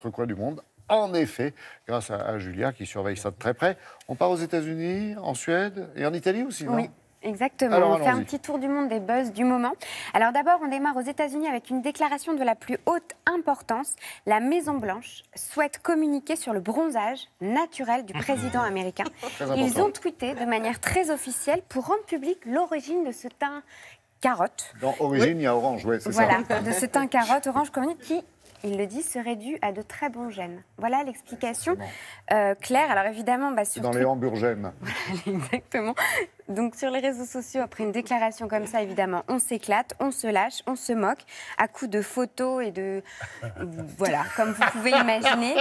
Coin du monde. En effet, grâce à Julia qui surveille ça de très près. On part aux États-Unis, en Suède et en Italie aussi, non? Oui. Exactement. Alors, on fait un petit tour du monde des buzz du moment. Alors d'abord, on démarre aux États-Unis avec une déclaration de la plus haute importance. La Maison-Blanche souhaite communiquer sur le bronzage naturel du président américain. Ils ont tweeté de manière très officielle pour rendre public l'origine de ce teint carotte. Dans origine, il y a orange, oui, c'est ça. Voilà, de ce teint carotte orange qui, il le dit, serait dû à de très bons gènes. Voilà l'explication claire. Alors évidemment, dans les hamburgènes. Exactement. Donc sur les réseaux sociaux, après une déclaration comme ça, évidemment, on s'éclate, on se lâche, on se moque, à coups de photos et de... Voilà, comme vous pouvez imaginer,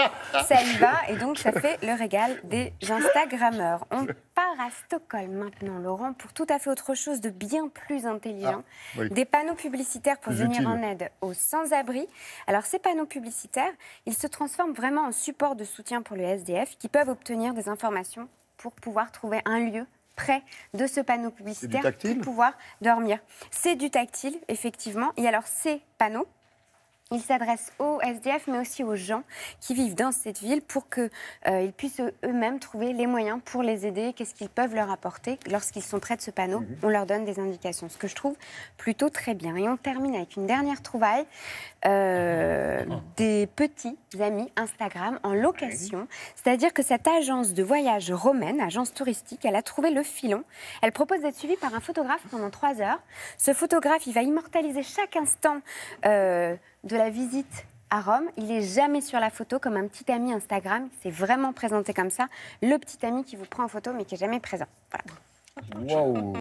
ça y va. Et donc ça fait le régal des Instagrammeurs. On part à Stockholm maintenant, Laurent, pour tout à fait autre chose de bien plus intelligent. Oui. Des panneaux publicitaires pour Plus venir utile. en aide aux sans-abri. Alors ces panneaux publicitaires, ils se transforment vraiment en support de soutien pour le SDF qui peuvent obtenir des informations pour pouvoir trouver un lieu près de ce panneau publicitaire pour pouvoir dormir. C'est du tactile, effectivement. Et alors ces panneaux, ils s'adressent aux SDF, mais aussi aux gens qui vivent dans cette ville pour qu'ils puissent eux-mêmes trouver les moyens pour les aider. Qu'est-ce qu'ils peuvent leur apporter lorsqu'ils sont près de ce panneau? On leur donne des indications, ce que je trouve plutôt très bien. Et on termine avec une dernière trouvaille. Des petits amis Instagram en location. C'est-à-dire que cette agence de voyage romaine, agence touristique, elle a trouvé le filon. Elle propose d'être suivie par un photographe pendant 3 heures. Ce photographe, il va immortaliser chaque instant de la visite à Rome. Il n'est jamais sur la photo comme un petit ami Instagram. C'est vraiment présenté comme ça. Le petit ami qui vous prend en photo mais qui n'est jamais présent. Voilà. Waouh.